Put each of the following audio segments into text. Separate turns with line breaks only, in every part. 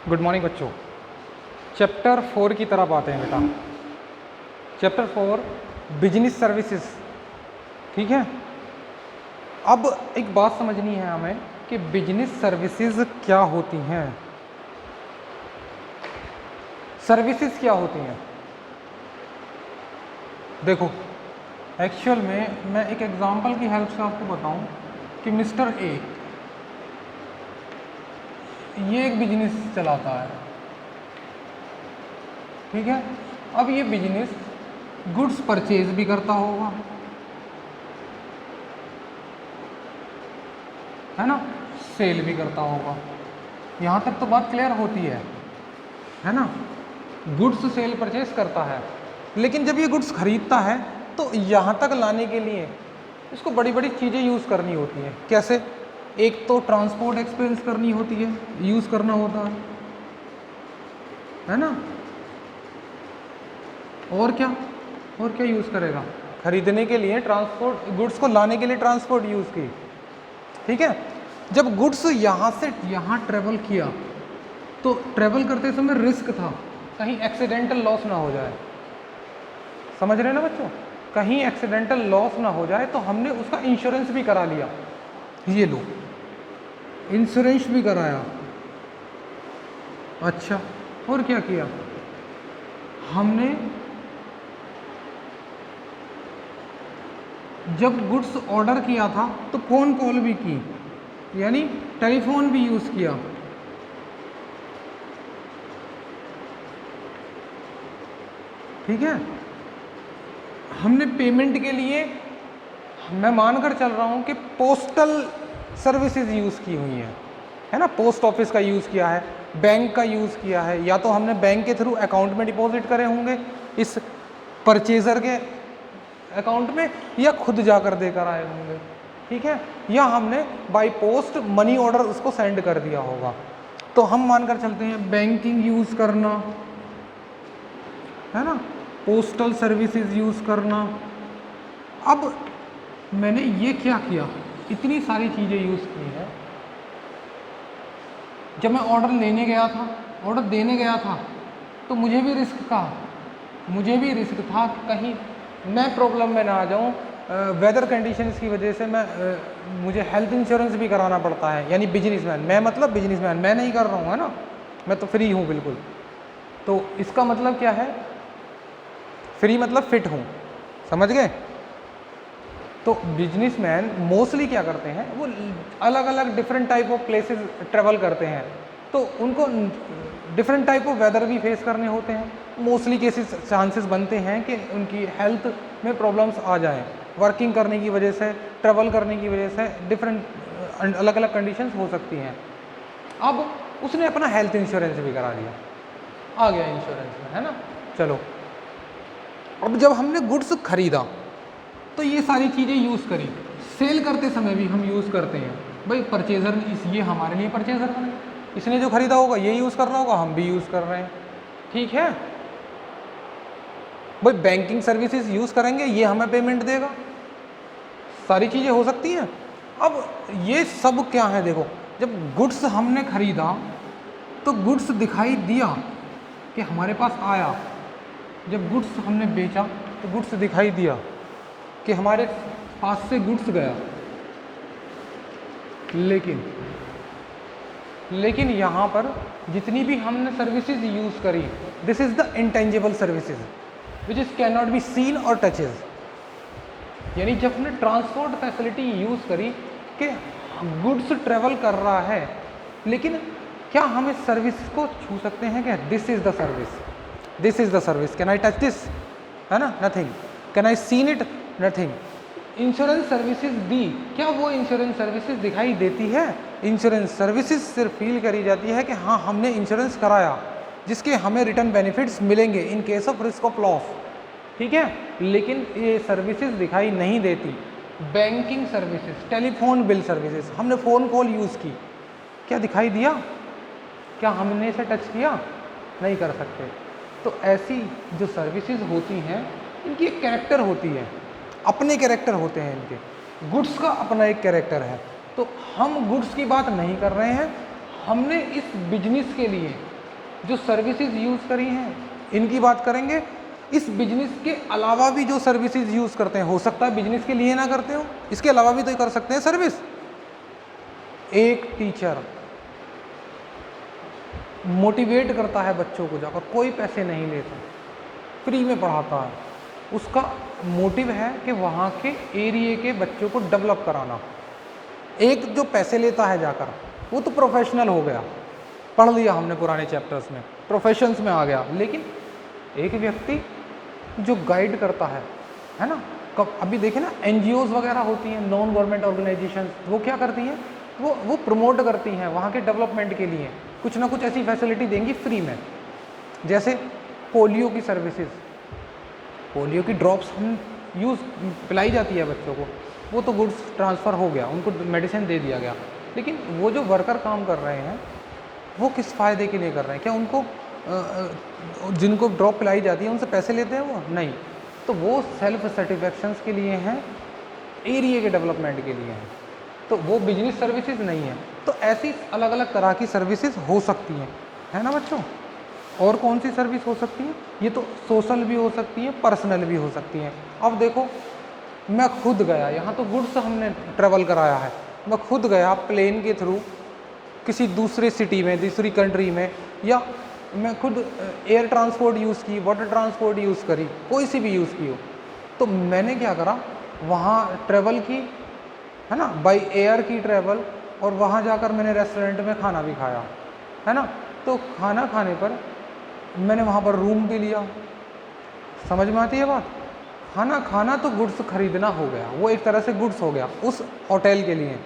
Good morning बच्चों। Chapter 4 की तरफ आते हैं बेटा। Chapter 4 business services. ठीक है, अब एक बात समझनी है हमें कि बिजनेस सर्विसेज क्या होती हैं। सर्विसेज क्या होती हैं? देखो, एक्चुअल में मैं एक एग्जांपल की हेल्प से आपको बताऊं कि मिस्टर ए ये एक बिजनेस चलाता है। ठीक है, अब ये बिजनेस गुड्स परचेज भी करता होगा, है ना, सेल भी करता होगा। यहाँ तक तो बात क्लियर होती है ना। गुड्स सेल परचेज करता है, लेकिन जब ये गुड्स खरीदता है तो यहाँ तक लाने के लिए इसको बड़ी बड़ी चीज़ें यूज़ करनी होती हैं। कैसे? एक तो ट्रांसपोर्ट एक्सपेंस करनी होती है, यूज़ करना होता है ना। और क्या यूज़ करेगा? खरीदने के लिए ट्रांसपोर्ट, गुड्स को लाने के लिए ट्रांसपोर्ट यूज़ की। ठीक है, जब गुड्स यहाँ से यहाँ ट्रेवल किया तो ट्रेवल करते समय रिस्क था कहीं एक्सीडेंटल लॉस ना हो जाए। समझ रहे हैं ना बच्चों? कहीं एक्सीडेंटल लॉस ना हो जाए तो हमने उसका इंश्योरेंस भी करा लिया। ये लो, इंश्योरेंस भी कराया। अच्छा, और क्या किया हमने? जब गुड्स ऑर्डर किया था तो फ़ोन कॉल भी की, यानी टेलीफोन भी यूज़ किया। ठीक है, हमने पेमेंट के लिए, मैं मानकर चल रहा हूँ कि पोस्टल सर्विसेज यूज़ की हुई है ना। पोस्ट ऑफिस का यूज़ किया है, बैंक का यूज़ किया है, या तो हमने बैंक के थ्रू अकाउंट में डिपॉजिट करे होंगे इस परचेज़र के अकाउंट में, या खुद जाकर देकर आए होंगे। ठीक है, या हमने बाय पोस्ट मनी ऑर्डर उसको सेंड कर दिया होगा। तो हम मानकर चलते हैं बैंकिंग यूज़ करना, है ना, पोस्टल सर्विसेज यूज़ करना। अब मैंने ये क्या किया, इतनी सारी चीज़ें यूज़ की हैं। जब मैं ऑर्डर लेने गया था, ऑर्डर देने गया था, तो मुझे भी रिस्क था कहीं मैं प्रॉब्लम में ना आ जाऊं। वेदर कंडीशंस की वजह से मुझे हेल्थ इंश्योरेंस भी कराना पड़ता है, यानी बिजनेसमैन, मैं मतलब बिजनेसमैन, मैं नहीं कर रहा हूँ, है ना, मैं तो फ्री हूँ बिल्कुल। तो इसका मतलब क्या है? फ्री मतलब फिट हूँ, समझ गए? तो बिजनेसमैन मोस्टली क्या करते हैं, वो अलग अलग different type of places travel करते हैं, तो उनको डिफरेंट टाइप ऑफ वेदर भी फेस करने होते हैं। मोस्टली केसेस चांसेस बनते हैं कि उनकी हेल्थ में प्रॉब्लम्स आ जाएं, वर्किंग करने की वजह से, ट्रेवल करने की वजह से डिफरेंट अलग अलग कंडीशंस हो सकती हैं। अब उसने अपना हेल्थ इंश्योरेंस भी करा लिया, आ गया इंश्योरेंस में, है ना। चलो, अब जब हमने गुड्स खरीदा तो ये सारी चीज़ें यूज़ करी, सेल करते समय भी हम यूज़ करते हैं। भाई परचेज़र ये हमारे लिए परचेज़र बने, इसने जो खरीदा होगा ये यूज़ कर रहा होगा, हम भी यूज़ कर रहे हैं। ठीक है, भाई बैंकिंग सर्विसेज यूज़ करेंगे, ये हमें पेमेंट देगा, सारी चीज़ें हो सकती हैं। अब ये सब क्या है? देखो, जब गुड्स हमने खरीदा तो गुड्स दिखाई दिया कि हमारे पास आया, जब गुड्स हमने बेचा तो गुड्स दिखाई दिया कि हमारे पास से गुड्स गया, लेकिन यहाँ पर जितनी भी हमने सर्विसेज यूज़ करी, this is the intangible services which is can not B seen और टचेज। यानी जब हमने ट्रांसपोर्ट फैसिलिटी यूज़ करी कि गुड्स ट्रेवल कर रहा है, लेकिन क्या हम इस सर्विस को छू सकते हैं? क्या this is the service, this is the service, can I touch this, है ना, nothing. Can I seen it, nothing. Insurance services दी, क्या वो इंश्योरेंस सर्विसेज दिखाई देती है? इंश्योरेंस सर्विसेज सिर्फ फील करी जाती है कि हाँ हमने इंश्योरेंस कराया, जिसके हमें रिटर्न बेनिफिट्स मिलेंगे in case of risk of loss. ठीक है, लेकिन ये सर्विसेज दिखाई नहीं देती। Banking services, telephone bill services, हमने फ़ोन कॉल यूज़ की, क्या दिखाई दिया? क्या हमने इसे टच किया? नहीं कर सकते। तो ऐसी जो सर्विसेज होती हैं, इनकी एक कैरेक्टर होती है, अपने कैरेक्टर होते हैं इनके। गुड्स का अपना एक कैरेक्टर है। तो हम गुड्स की बात नहीं कर रहे हैं, हमने इस बिजनेस के लिए जो सर्विसेज यूज़ करी हैं इनकी बात करेंगे। इस बिजनेस के अलावा भी जो सर्विसेज यूज़ करते हैं, हो सकता है बिजनेस के लिए ना करते हो, इसके अलावा भी तो कर सकते हैं सर्विस। एक टीचर मोटिवेट करता है बच्चों को, जाकर कोई पैसे नहीं लेता, फ्री में पढ़ाता है, उसका मोटिव है कि वहाँ के एरिया के बच्चों को डेवलप कराना। एक जो पैसे लेता है जाकर, वो तो प्रोफेशनल हो गया, पढ़ लिया हमने पुराने चैप्टर्स में, प्रोफेशंस में आ गया। लेकिन एक व्यक्ति जो गाइड करता है ना, कब अभी देखें ना NGOs वगैरह होती हैं, नॉन गवर्नमेंट ऑर्गेनाइजेशन, वो क्या करती हैं, वो प्रमोट करती हैं वहाँ के डेवलपमेंट के लिए, कुछ ना कुछ ऐसी फैसिलिटी देंगी फ्री में। जैसे पोलियो की सर्विसेज, पोलियो की ड्रॉप्स हम पिलाई जाती है बच्चों को, वो तो गुड्स ट्रांसफ़र हो गया, उनको मेडिसिन दे दिया गया। लेकिन वो जो वर्कर काम कर रहे हैं वो किस फ़ायदे के लिए कर रहे हैं? क्या उनको जिनको ड्रॉप पिलाई जाती है उनसे पैसे लेते हैं वो? नहीं। तो वो सेल्फ सेटिस्फैक्शंस के लिए हैं, एरिया के डेवलपमेंट के लिए हैं, तो वो बिजनेस सर्विसेज नहीं है। तो ऐसी अलग अलग तरह की सर्विसेज हो सकती हैं, है ना बच्चों। और कौन सी सर्विस हो सकती है? ये तो सोशल भी हो सकती है, पर्सनल भी हो सकती हैं। अब देखो, मैं खुद गया, यहाँ तो गुड्स हमने ट्रेवल कराया है, मैं खुद गया प्लेन के थ्रू किसी दूसरे सिटी में, दूसरी कंट्री में, या मैं खुद एयर ट्रांसपोर्ट यूज़ की, वाटर ट्रांसपोर्ट यूज़ करी, कोई सी भी यूज़ की हो, तो मैंने क्या करा, वहाँ ट्रेवल की, है ना, बाय एयर की ट्रेवल, और वहाँ जाकर मैंने रेस्टोरेंट में खाना भी खाया, है ना। तो खाना खाने पर मैंने वहाँ पर रूम भी लिया, समझ में आती है बात। खाना खाना तो गुड्स खरीदना हो गया, वो एक तरह से गुड्स हो गया उस होटल के लिए,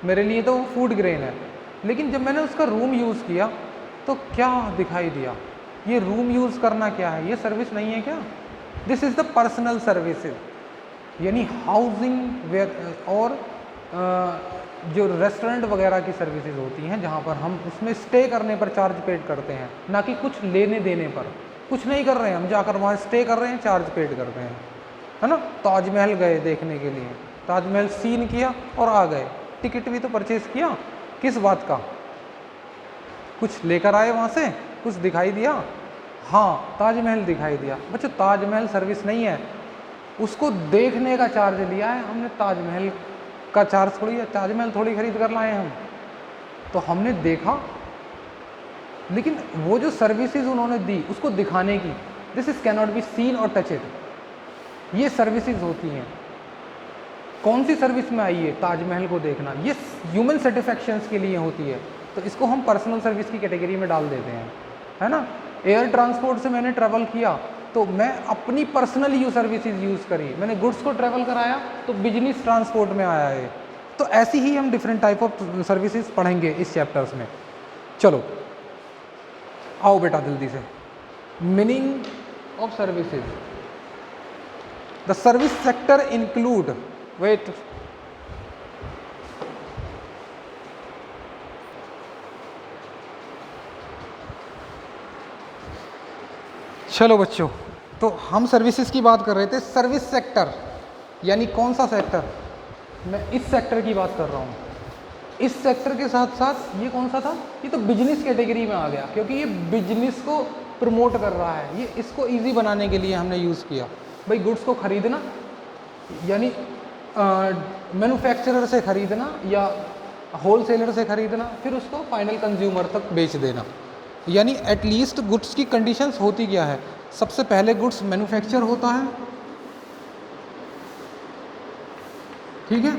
मेरे लिए तो वो फूड ग्रेन है। लेकिन जब मैंने उसका रूम यूज़ किया तो क्या दिखाई दिया, ये रूम यूज़ करना क्या है, ये सर्विस नहीं है क्या? This is the personal services, यानी हाउसिंग वेयर, और जो रेस्टोरेंट वगैरह की सर्विसेज होती हैं जहाँ पर हम उसमें स्टे करने पर चार्ज पेड करते हैं, ना कि कुछ लेने देने पर। कुछ नहीं कर रहे हैं हम, जाकर वहाँ स्टे कर रहे हैं, चार्ज पेड करते हैं, है ना। ताजमहल गए देखने के लिए, ताजमहल सीन किया और आ गए, टिकट भी तो परचेज़ किया, किस बात का? कुछ लेकर आए वहाँ से, कुछ दिखाई दिया, हाँ ताजमहल दिखाई दिया। बच्चों ताजमहल सर्विस नहीं है, उसको देखने का चार्ज लिया है हमने, ताजमहल का चार्ज थोड़ी है, ताजमहल थोड़ी खरीद कर लाए हम, तो हमने देखा। लेकिन वो जो सर्विसेज उन्होंने दी उसको दिखाने की, this is cannot be seen और टच इट, ये सर्विसेज होती हैं। कौन सी सर्विस में आई है? ताजमहल को देखना, ये ह्यूमन सेटिस्फैक्शंस के लिए होती है, तो इसको हम पर्सनल सर्विस की कैटेगरी में डाल देते हैं, है ना। एयर ट्रांसपोर्ट से मैंने ट्रैवल किया तो मैं अपनी पर्सनल सर्विसेज यूज़ करी, मैंने गुड्स को ट्रैवल कराया तो बिजनेस ट्रांसपोर्ट में आया है। तो ऐसी ही हम डिफरेंट टाइप ऑफ सर्विसेज पढ़ेंगे इस चैप्टर्स में। चलो आओ बेटा जल्दी से, meaning of services. The service sector include, wait, चलो बच्चों, तो हम सर्विसेज की बात कर रहे थे। सर्विस सेक्टर यानी कौन सा सेक्टर? मैं इस सेक्टर की बात कर रहा हूँ। इस सेक्टर के साथ साथ ये कौन सा था? ये तो बिजनेस कैटेगरी में आ गया, क्योंकि ये बिजनेस को प्रमोट कर रहा है, ये इसको इजी बनाने के लिए हमने यूज़ किया। भाई गुड्स को खरीदना यानी मैन्युफैक्चरर से खरीदना या होलसेलर से खरीदना, फिर उसको फाइनल कंज्यूमर तक बेच देना। यानी एटलीस्ट गुड्स की कंडीशंस होती क्या है? सबसे पहले गुड्स मैन्युफैक्चर होता है, ठीक है,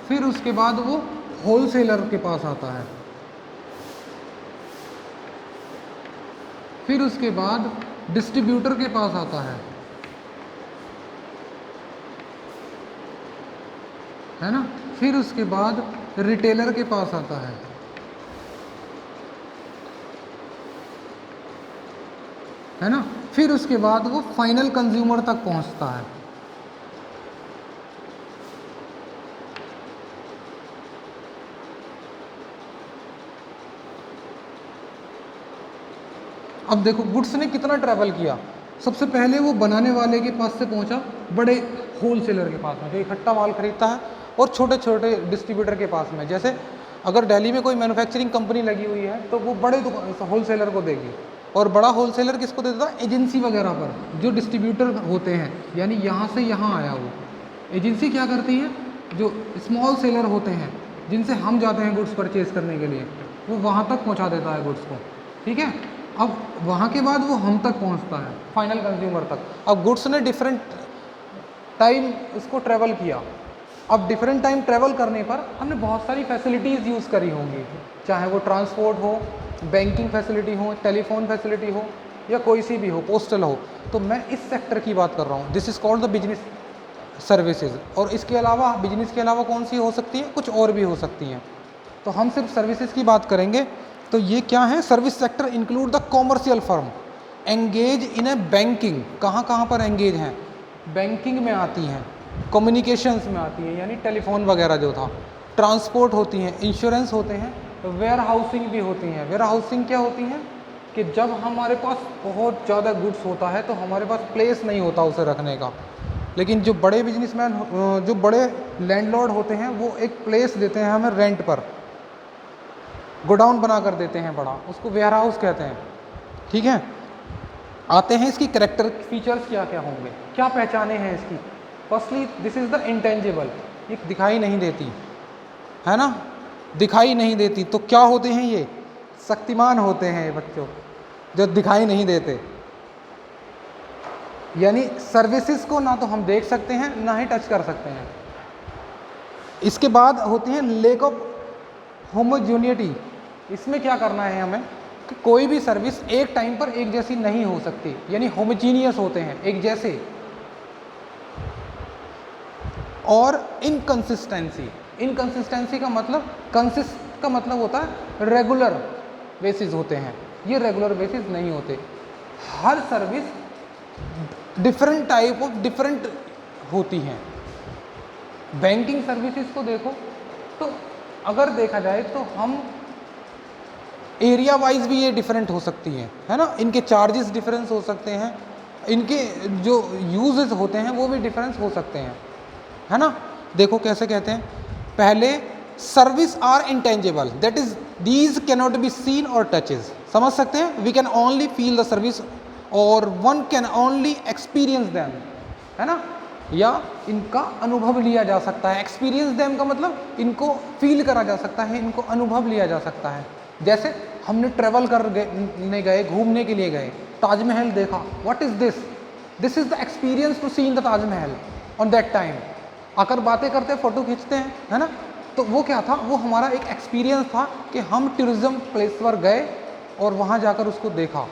फिर उसके बाद वो होलसेलर के पास आता है, फिर उसके बाद डिस्ट्रीब्यूटर के पास आता है ना, फिर उसके बाद रिटेलर के पास आता है ना, फिर उसके बाद वो फाइनल कंज्यूमर तक पहुंचता है। अब देखो गुड्स ने कितना ट्रैवल किया। सबसे पहले वो बनाने वाले के पास से पहुंचा, बड़े होलसेलर के पास में जो इकट्ठा माल खरीदता है, और छोटे छोटे डिस्ट्रीब्यूटर के पास में। जैसे अगर दिल्ली में कोई मैन्युफैक्चरिंग कंपनी लगी हुई है तो वो बड़े होलसेलर को देगी, और बड़ा होलसेलर किसको देता था? एजेंसी वगैरह पर, जो डिस्ट्रीब्यूटर होते हैं, यानी यहाँ से यहाँ आया वो एजेंसी क्या करती है, जो स्मॉल सेलर होते हैं जिनसे हम जाते हैं गुड्स परचेज करने के लिए, वो वहाँ तक पहुँचा देता है गुड्स को, ठीक है। अब वहाँ के बाद वो हम तक पहुँचता है, फाइनल कंज्यूमर तक। अब गुड्स ने डिफरेंट टाइम इसको ट्रैवल किया। अब डिफरेंट टाइम ट्रैवल करने पर हमने बहुत सारी फैसिलिटीज़ यूज़ करी होंगी, चाहे वो ट्रांसपोर्ट हो, बैंकिंग फैसिलिटी हो, टेलीफोन फैसिलिटी हो, या कोई सी भी हो, पोस्टल हो। तो मैं इस सेक्टर की बात कर रहा हूँ। This is called the business services. और इसके अलावा, बिजनेस के अलावा कौन सी हो सकती है? कुछ और भी हो सकती हैं। तो हम सिर्फ सर्विसेज की बात करेंगे। तो ये क्या है? Service sector include the commercial firm engage in A banking. कहाँ कहाँ पर एंगेज हैं? बैंकिंग में आती हैं, कम्युनिकेशंस में आती हैं, यानी टेलीफोन वगैरह जो था, ट्रांसपोर्ट होती हैं, इंश्योरेंस होते हैं, वेयर हाउसिंग भी होती हैं। वेयर हाउसिंग क्या होती हैं? कि जब हमारे पास बहुत ज़्यादा गुड्स होता है तो हमारे पास प्लेस नहीं होता उसे रखने का, लेकिन जो बड़े बिजनेसमैन, जो बड़े लैंडलॉर्ड होते हैं, वो एक प्लेस देते हैं हमें रेंट पर, गोडाउन बना कर देते हैं बड़ा, उसको वेयर हाउस कहते हैं, ठीक है। आते हैं इसकी कैरेक्टर फीचर्स क्या क्या होंगे, क्या पहचाने हैं इसकी। Firstly this is the intangible, ये दिखाई नहीं देती है ना, दिखाई नहीं देती। तो क्या होते हैं ये? शक्तिमान होते हैं ये बच्चों, जो दिखाई नहीं देते। यानी सर्विसेज को ना तो हम देख सकते हैं ना ही टच कर सकते हैं। इसके बाद होती है लेक ऑफ होमोजेनिटी। इसमें क्या करना है हमें कि कोई भी सर्विस एक टाइम पर एक जैसी नहीं हो सकती, यानी होमोजीनियस होते हैं, एक जैसे। और इनकंसिस्टेंसी, इनकंसिस्टेंसी का मतलब, कंसिस्ट का मतलब होता है रेगुलर बेसिस होते हैं, ये रेगुलर बेसिस नहीं होते। हर service different type of different होती हैं। बैंकिंग सर्विसेज को देखो तो अगर देखा जाए तो हम एरिया वाइज भी ये डिफरेंट हो सकती हैं, है ना, इनके चार्जेस डिफरेंस हो सकते हैं, इनके जो यूजेस होते हैं वो भी डिफरेंस हो सकते हैं, है ना। देखो कैसे कहते हैं, पहले service are intangible, that is these cannot be seen और टचेज। समझ सकते हैं, we can only feel the service और one can only experience them, है ना, या इनका अनुभव लिया जा सकता है। एक्सपीरियंस दैम का मतलब इनको फील करा जा सकता है, इनको अनुभव लिया जा सकता है। जैसे हमने ट्रेवल करने गए, घूमने के लिए गए, ताजमहल देखा, what is this? This is the experience to see in the Taj Mahal on that time. आकर बातें करते, फोटो खींचते हैं, है ना, तो वो क्या था? वो हमारा एक एक्सपीरियंस था कि हम टूरिज्म प्लेस पर गए और वहाँ जाकर उसको देखा।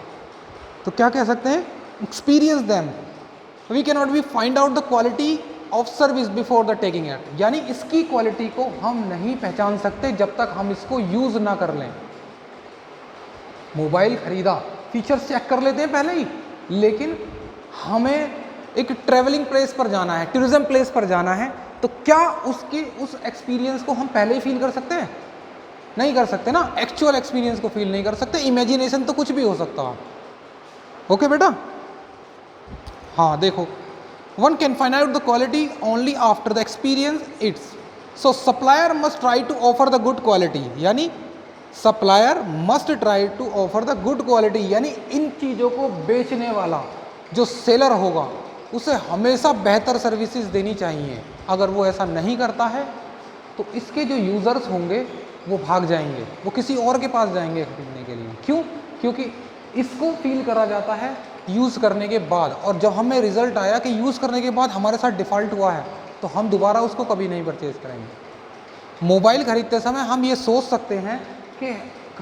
तो क्या कह सकते हैं? Experience them. We can not be find out the quality of service before the taking it, यानी इसकी क्वालिटी को हम नहीं पहचान सकते जब तक हम इसको यूज ना कर लें। मोबाइल खरीदा, फीचर्स चेक कर लेते हैं पहले ही, लेकिन हमें एक ट्रेवलिंग प्लेस पर जाना है, टूरिज्म प्लेस पर जाना है, तो क्या उसकी उस एक्सपीरियंस को हम पहले ही फील कर सकते हैं? नहीं कर सकते ना, एक्चुअल एक्सपीरियंस को फील नहीं कर सकते। इमेजिनेशन तो कुछ भी हो सकता है। ओके बेटा, हाँ देखो, one can find out the quality only after the experience it's. So supplier must try to offer the good quality, यानी supplier must try to offer the good quality, यानी इन चीज़ों को बेचने वाला जो सेलर होगा उसे हमेशा बेहतर सर्विसेज देनी चाहिए। अगर वो ऐसा नहीं करता है तो इसके जो यूज़र्स होंगे वो भाग जाएंगे, वो किसी और के पास जाएंगे खरीदने के लिए। क्यों? क्योंकि इसको फील करा जाता है यूज़ करने के बाद, और जब हमें रिजल्ट आया कि यूज़ करने के बाद हमारे साथ डिफ़ॉल्ट हुआ है तो हम दोबारा उसको कभी नहीं परचेज़ करेंगे। मोबाइल खरीदते समय हम ये सोच सकते हैं कि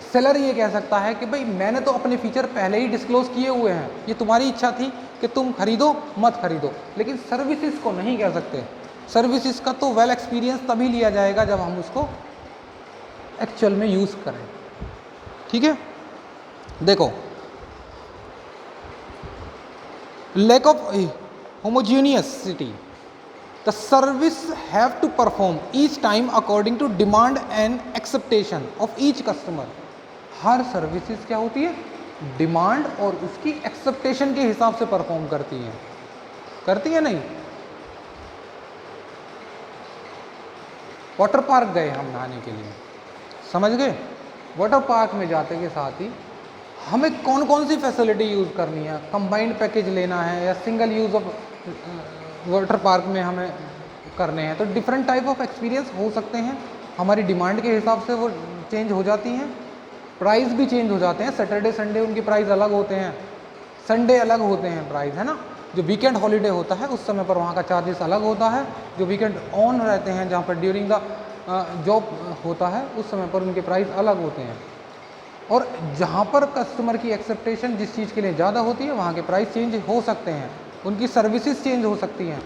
सेलर ये कह सकता है कि भाई मैंने तो अपने फीचर पहले ही डिस्क्लोज़ किए हुए हैं, ये तुम्हारी इच्छा थी कि तुम खरीदो मत खरीदो, लेकिन सर्विसेज को नहीं कह सकते। सर्विसेज का तो वेल एक्सपीरियंस तभी लिया जाएगा जब हम उसको एक्चुअल में यूज़ करें। ठीक है, देखो, lack of homogeneity, the service have to perform each time according to demand and expectation of each customer। Her services क्या होती है? डिमांड और उसकी एक्सेप्टेशन के हिसाब से परफॉर्म करती है, करती है नहीं? वाटर पार्क गए हम नहाने के लिए, समझ गए? वाटर पार्क में जाते के साथ ही हमें कौन कौन सी फैसिलिटी यूज़ करनी है, कंबाइंड पैकेज लेना है या single use of water park में हमें करने हैं, तो डिफरेंट टाइप ऑफ एक्सपीरियंस हो सकते हैं। हमारी डिमांड के हिसाब से वो चेंज हो जाती हैं, प्राइस भी चेंज हो जाते हैं। सैटरडे संडे उनके प्राइस अलग होते हैं, संडे अलग होते हैं प्राइस, है ना। जो वीकेंड हॉलीडे होता है उस समय पर वहाँ का चार्जेस अलग होता है। जो वीकेंड ऑन रहते हैं, जहाँ पर ड्यूरिंग द जॉब होता है, उस समय पर उनके प्राइस अलग होते हैं। और जहाँ पर कस्टमर की एक्सेप्टेशन जिस चीज़ के लिए ज़्यादा होती है, वहाँ के प्राइस चेंज हो सकते हैं, उनकी सर्विसेज चेंज हो सकती हैं।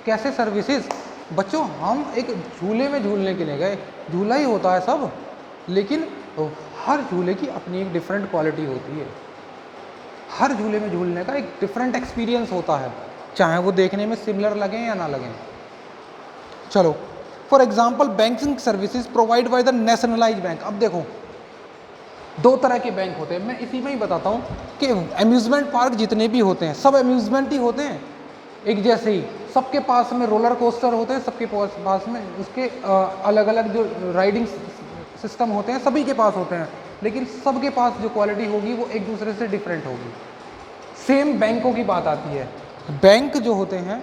कैसे सर्विसेज? बच्चों, हम एक झूले में झूलने के लिए गए, झूला ही होता है सब, लेकिन हर झूले की अपनी एक डिफरेंट क्वालिटी होती है। हर झूले में झूलने का एक डिफरेंट एक्सपीरियंस होता है, चाहे वो देखने में सिमिलर लगें या ना लगें। चलो, for example banking services provide by the nationalise bank. अब देखो, दो तरह के बैंक होते हैं, मैं इसी में ही बताता हूँ कि अम्यूज़मेंट पार्क जितने भी होते हैं सब अम्यूज़मेंट ही होते हैं, एक जैसे ही। सबके पास में रोलर कोस्टर होते हैं, सबके पास में उसके अलग अलग जो राइडिंग सिस्टम होते हैं सभी के पास होते हैं, लेकिन सबके पास जो क्वालिटी होगी वो एक दूसरे से डिफरेंट होगी। सेम बैंकों की बात आती है। बैंक जो होते हैं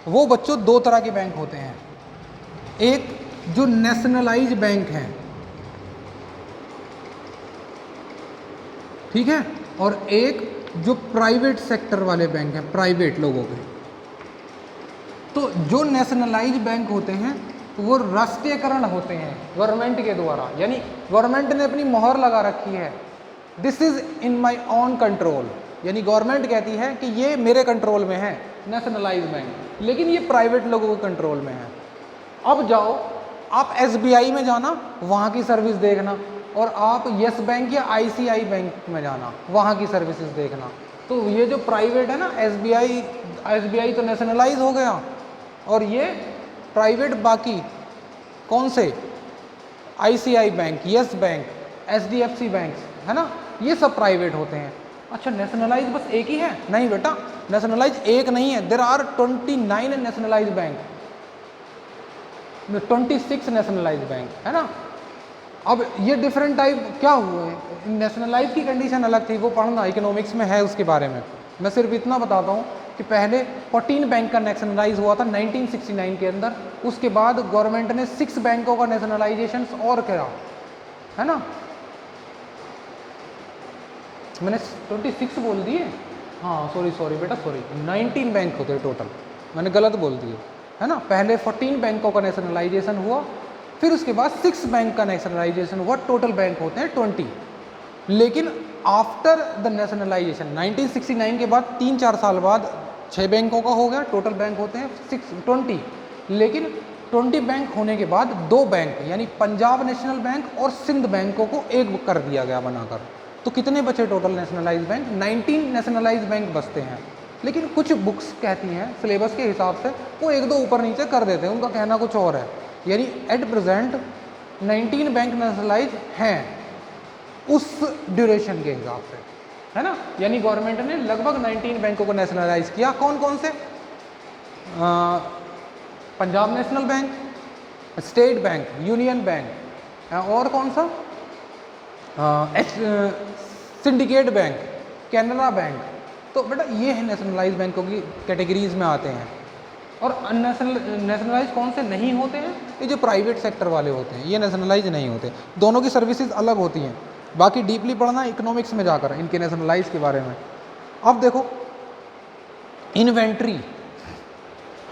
वो बच्चों दो तरह के बैंक होते हैं, एक जो नेशनलाइज बैंक हैं, ठीक है, और एक जो प्राइवेट सेक्टर वाले बैंक हैं, प्राइवेट लोगों के। तो जो नेशनलाइज बैंक होते हैं वो राष्ट्रीयकरण होते हैं गवर्नमेंट के द्वारा, यानी गवर्नमेंट ने अपनी मोहर लगा रखी है, this is in my own control, यानी गवर्नमेंट कहती है कि ये मेरे कंट्रोल में है नेशनलाइज बैंक, लेकिन ये प्राइवेट लोगों के कंट्रोल में है। अब जाओ आप SBI में जाना, वहाँ की सर्विस देखना, और आप येस बैंक या ICI बैंक में जाना, वहाँ की सर्विसेज देखना। तो ये जो प्राइवेट है ना, SBI तो नेशनलाइज हो गया, और ये प्राइवेट बाकी कौन से, ICI bank, yes bank, HDFC bank, है ना, ये सब प्राइवेट होते हैं। अच्छा, नेशनलाइज बस एक ही है? नहीं बेटा, नेशनलाइज एक नहीं है, there are 29 nationalise bank, 26 nationalise bank, है ना। अब ये डिफरेंट टाइप क्या हुए, नेशनलाइज की कंडीशन अलग थी, वो पढ़ना इकोनॉमिक्स में है उसके बारे में। मैं सिर्फ इतना बताता हूँ कि पहले 14 बैंक का नेशनलाइज हुआ था 1969 के अंदर, उसके बाद गवर्नमेंट ने 6 बैंकों का नेशनलाइजेशन और किया, है ना। मैंने 26 बोल दिए, हाँ सॉरी बेटा, सॉरी, 19 बैंक होते टोटल, मैंने गलत बोल दिए, है ना। पहले 14 बैंकों का नेशनलाइजेशन हुआ, फिर उसके बाद 6 बैंक का नेशनलाइजेशन हुआ, टोटल बैंक होते हैं 20। लेकिन आफ्टर द नेशनलाइजेशन 1969 के बाद 3-4 साल बाद 6 बैंकों का हो गया, टोटल बैंक होते हैं 20। लेकिन 20 बैंक होने के बाद 2 बैंक यानी पंजाब नेशनल बैंक और सिंध बैंकों को एक कर दिया गया बनाकर। तो कितने बचे total nationalise bank? 19 nationalise bank बचते हैं। लेकिन कुछ बुक्स कहती हैं सिलेबस के हिसाब से वो 1-2 ऊपर नीचे कर देते हैं, उनका कहना कुछ और है। यानी एट प्रेजेंट 19 बैंक नेशनलाइज हैं उस ड्यूरेशन के हिसाब से, है ना। यानी गवर्नमेंट ने लगभग 19 बैंकों को नेशनलाइज किया। कौन कौन से? Punjab national bank, state bank, union bank, और कौन सा, सिंडिकेट बैंक, कैनरा बैंक। तो बेटा ये है नेशनलाइज बैंकों की कैटेगरीज में आते हैं। और नेशनलाइज कौन से नहीं होते हैं? ये जो प्राइवेट सेक्टर वाले होते हैं ये नेशनलाइज नहीं होते, दोनों की सर्विसेज अलग होती हैं। बाकी डीपली पढ़ना इकोनॉमिक्स में जाकर इनके नेशनलाइज के बारे में। अब देखो इन्वेंट्री,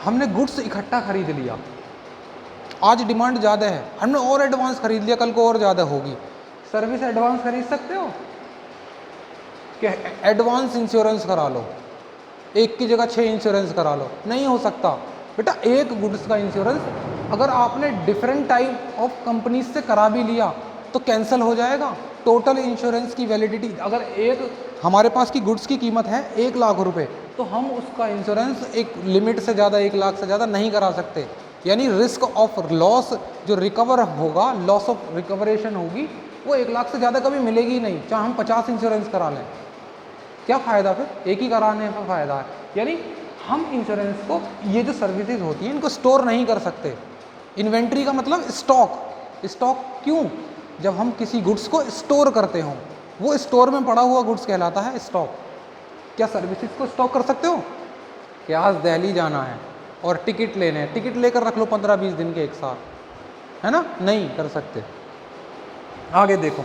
हमने गुड्स इकट्ठा खरीद लिया, आज डिमांड ज़्यादा है, हमने और एडवांस खरीद लिया, कल को और ज़्यादा होगी। सर्विस एडवांस खरीद सकते हो कि एडवांस इंश्योरेंस करा लो, एक की जगह 6 इंश्योरेंस करा लो? नहीं हो सकता बेटा। एक गुड्स का इंश्योरेंस अगर आपने डिफरेंट टाइप ऑफ कंपनीज से करा भी लिया तो कैंसिल हो जाएगा। टोटल इंश्योरेंस की वैलिडिटी, अगर एक हमारे पास की गुड्स की कीमत है 1 लाख रुपए, तो हम उसका इंश्योरेंस एक लिमिट से ज़्यादा, 1 लाख से ज़्यादा नहीं करा सकते। यानी रिस्क ऑफ लॉस जो रिकवर होगा, लॉस ऑफ रिकवरेशन होगी, वो 1 लाख से ज़्यादा कभी मिलेगी ही नहीं, चाहे हम 50 इंश्योरेंस करा लें। क्या फ़ायदा फिर? एक ही कराने का फ़ायदा है। यानी हम इंश्योरेंस को, ये जो सर्विसेज होती हैं इनको स्टोर नहीं कर सकते। इन्वेंट्री का मतलब स्टॉक। स्टॉक क्यों? जब हम किसी गुड्स को स्टोर करते हों, वो स्टोर में पड़ा हुआ गुड्स कहलाता है स्टॉक। क्या सर्विसेज को स्टॉक कर सकते हो? कि आज दिल्ली जाना है और टिकट लेने हैं, टिकट लेकर रख लो 15-20 दिन के एक साथ, है ना? नहीं कर सकते। आगे देखो,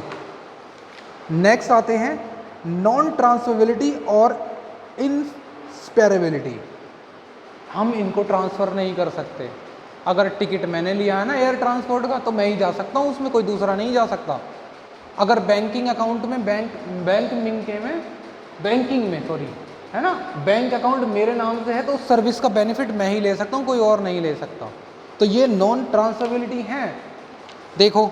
नेक्स्ट आते हैं नॉन ट्रांसफरेबिलिटी और इनस्पेरेबिलिटी। हम इनको ट्रांसफ़र नहीं कर सकते। अगर टिकट मैंने लिया है ना एयर ट्रांसपोर्ट का, तो मैं ही जा सकता हूँ, उसमें कोई दूसरा नहीं जा सकता। अगर बैंकिंग अकाउंट में है ना, बैंक अकाउंट मेरे नाम से है, तो उस सर्विस का बेनिफिट मैं ही ले सकता हूँ, कोई और नहीं ले सकता। तो ये नॉन ट्रांसफरेबिलिटी है। देखो,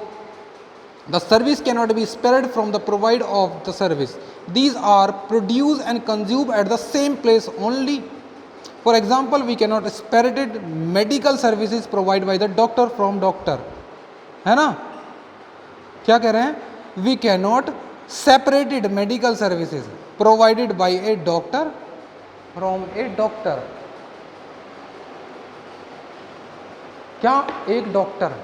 the service cannot be spared from the provide of the service, these are produce and consume at the same place only. For example, we cannot separate medical services provided by the doctor from doctor, है ना? क्या कह रहे हैं? We cannot separate medical services provided by a doctor from a doctor। क्या एक doctor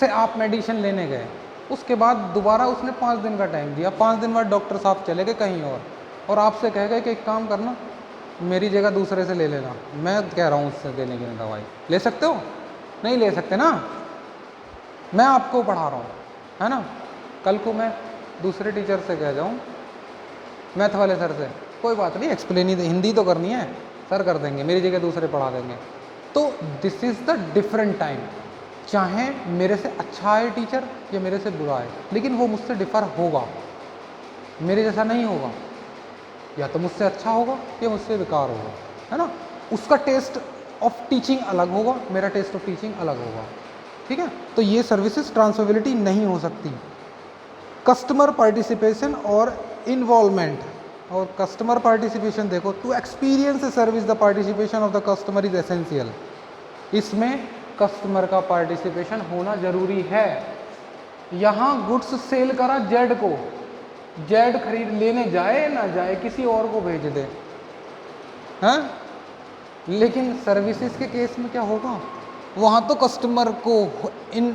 से आप मेडिसिन लेने गए, उसके बाद दोबारा उसने 5 दिन का टाइम दिया, 5 दिन बाद डॉक्टर साहब चले गए कहीं और आपसे कह गए कि एक काम करना, मेरी जगह दूसरे से ले लेना, मैं कह रहा हूँ उससे देने की दवाई, ले सकते हो? नहीं ले सकते ना। मैं आपको पढ़ा रहा हूँ, है ना? कल को मैं दूसरे टीचर से कह जाऊँ, मैथ वाले सर से, कोई बात नहीं, एक्सप्लेन ही हिंदी तो करनी है, सर कर देंगे, मेरी जगह दूसरे पढ़ा देंगे। तो this is the different time. चाहे मेरे से अच्छा है टीचर या मेरे से बुरा है, लेकिन वो मुझसे डिफ़र होगा, मेरे जैसा नहीं होगा। या तो मुझसे अच्छा होगा या मुझसे बेकार होगा, है ना? उसका टेस्ट ऑफ टीचिंग अलग होगा, मेरा टेस्ट ऑफ टीचिंग अलग होगा, ठीक है? तो ये सर्विसेज ट्रांसफरेबिलिटी नहीं हो सकती। कस्टमर पार्टिसिपेशन और इन्वॉल्वमेंट, और कस्टमर पार्टिसिपेशन देखो, to experience service the participation of the customer is essential. इसमें कस्टमर का पार्टिसिपेशन होना जरूरी है। यहाँ गुड्स सेल करा जेड को, जेड खरीद लेने जाए ना जाए, किसी और को भेज दे, हैं? लेकिन सर्विसेज के केस में क्या होगा? वहाँ तो कस्टमर को इन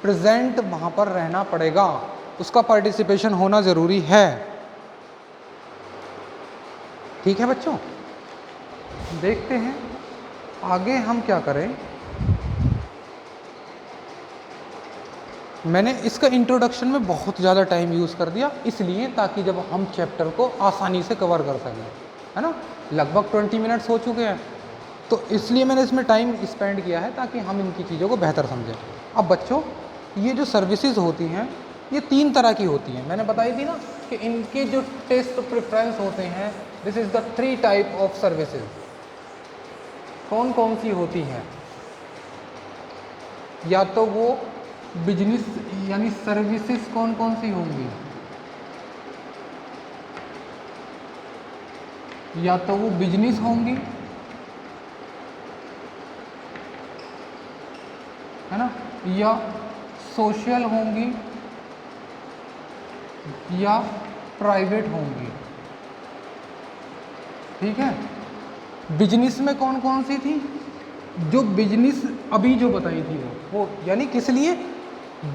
प्रेजेंट वहाँ पर रहना पड़ेगा, उसका पार्टिसिपेशन होना ज़रूरी है। ठीक है बच्चों, देखते हैं आगे हम क्या करें। मैंने इसका इंट्रोडक्शन में बहुत ज़्यादा टाइम यूज़ कर दिया, इसलिए ताकि जब हम चैप्टर को आसानी से कवर कर सकें, है ना? लगभग 20 मिनट्स हो चुके हैं, तो इसलिए मैंने इसमें टाइम स्पेंड किया है ताकि हम इनकी चीज़ों को बेहतर समझें। अब बच्चों, ये जो सर्विसेज होती हैं ये 3 तरह की होती हैं। मैंने बताई थी ना कि इनके जो टेस्ट प्रेफरेंस होते हैं, this is the 3 type of services. कौन कौन सी होती हैं? या तो वो बिजनेस यानी सर्विसेज कौन कौन सी होंगी, या तो वो बिजनेस होंगी, है ना, या सोशल होंगी, या प्राइवेट होंगी। ठीक है? बिजनेस में कौन कौन सी थी? जो बिजनेस अभी जो बताई थी वो यानी किस लिए?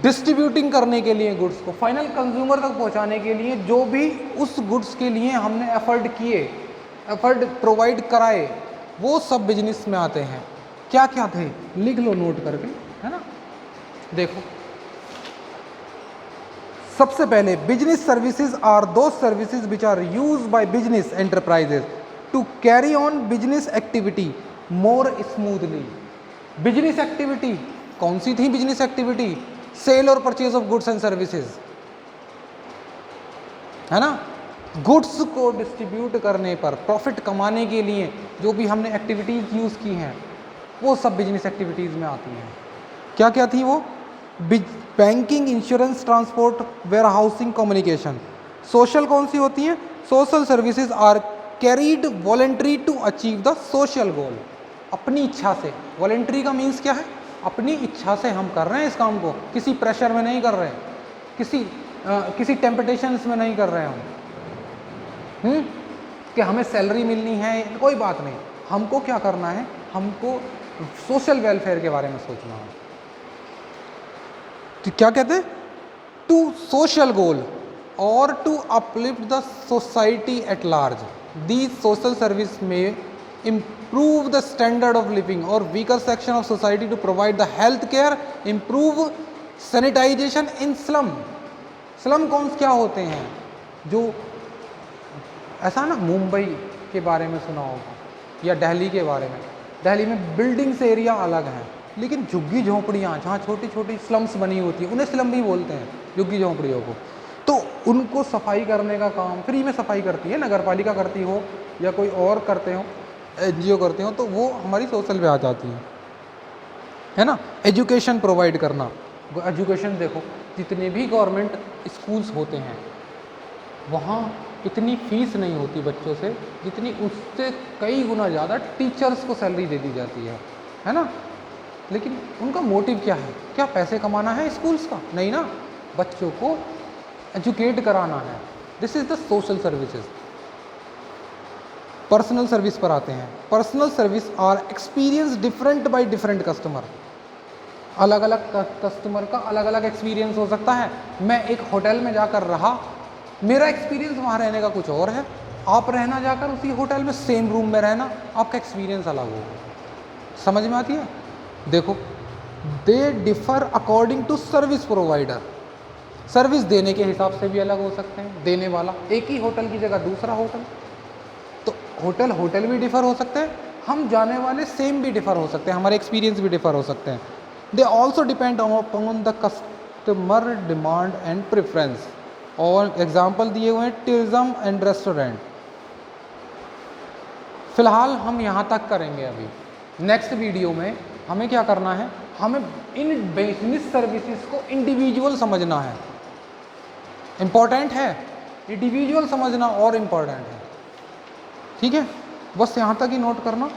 डिस्ट्रीब्यूटिंग करने के लिए, गुड्स को फाइनल कंज्यूमर तक पहुंचाने के लिए, जो भी उस गुड्स के लिए हमने एफर्ट किए, एफर्ट प्रोवाइड कराए, वो सब बिजनेस में आते हैं। क्या क्या थे? लिख लो नोट करके, है ना? देखो, सबसे पहले business services are those services which are used by business enterprises to carry on business activity more smoothly. Business activity कौन सी थी? बिजनेस एक्टिविटी सेल और purchase of goods and services, है ना? गुड्स को डिस्ट्रीब्यूट करने पर, प्रॉफिट कमाने के लिए जो भी हमने एक्टिविटीज यूज की हैं, वो सब बिजनेस एक्टिविटीज में आती हैं। क्या क्या थी वो? Banking, insurance, transport, warehousing, communication. Social कौन सी होती हैं? Social services are carried voluntary to achieve the social goal. अपनी इच्छा से, वॉलेंट्री का मीन्स क्या है? अपनी इच्छा से हम कर रहे हैं इस काम को, किसी प्रेशर में नहीं कर रहे हैं, किसी टेम्पटेशंस में नहीं कर रहे हैं हम, कि हमें सैलरी मिलनी है, कोई बात नहीं। हमको क्या करना है? हमको सोशल वेलफेयर के बारे में सोचना है। तो क्या कहते हैं? To social goal, or to uplift the society at large. These social service may improve the standard of living or weaker section of society to provide the health care, improve sanitation in slum. Slum कौन क्या होते हैं? जो ऐसा ना मुंबई के बारे में सुना होगा या दिल्ली के बारे में, दिल्ली में बिल्डिंग्स एरिया अलग हैं, लेकिन झुग्गी झोंपड़ियाँ जहाँ छोटी छोटी स्लम्स बनी होती हैं, उन्हें स्लम भी बोलते हैं, झुग्गी झोंपड़ियों को। तो उनको सफाई करने का काम फ्री में सफाई करती है, नगर पालिका करती हो या कोई और करते हो, NGO करते हो, तो वो हमारी सोशल में आ जाती है ना। एजुकेशन प्रोवाइड करना, एजुकेशन देखो जितने भी गवर्नमेंट स्कूल्स होते हैं वहाँ इतनी फीस नहीं होती बच्चों से जितनी उससे कई गुना ज़्यादा टीचर्स को सैलरी दे दी जाती है ना। लेकिन उनका मोटिव क्या है? क्या पैसे कमाना है स्कूल्स का? नहीं ना, बच्चों को एजुकेट कराना है। This is the social services. Personal service पर आते हैं। Personal service are experience different by different customer. अलग अलग कस्टमर का अलग अलग एक्सपीरियंस हो सकता है। मैं एक होटल में जाकर रहा, मेरा एक्सपीरियंस वहाँ रहने का कुछ और है, आप रहना जाकर उसी होटल में सेम रूम में रहना, आपका एक्सपीरियंस अलग होगा। समझ में आती है? देखो, they differ according to service provider. Service देने के हिसाब से भी अलग हो सकते हैं। देने वाला एक ही होटल की जगह दूसरा होटल, तो होटल भी डिफर हो सकते हैं, हम जाने वाले सेम भी डिफर हो सकते हैं, हमारे एक्सपीरियंस भी डिफर हो सकते हैं। They also depend upon the customer demand and preference. और एग्जाम्पल दिए हुए हैं टूरिज्म एंड रेस्टोरेंट। फिलहाल हम यहाँ तक करेंगे। अभी नेक्स्ट वीडियो में हमें क्या करना है, हमें इन बिजनेस सर्विसेज को इंडिविजुअल समझना है। इम्पॉर्टेंट है, इंडिविजुअल समझना और इम्पॉर्टेंट है। ठीक है, बस यहाँ तक ही नोट करना।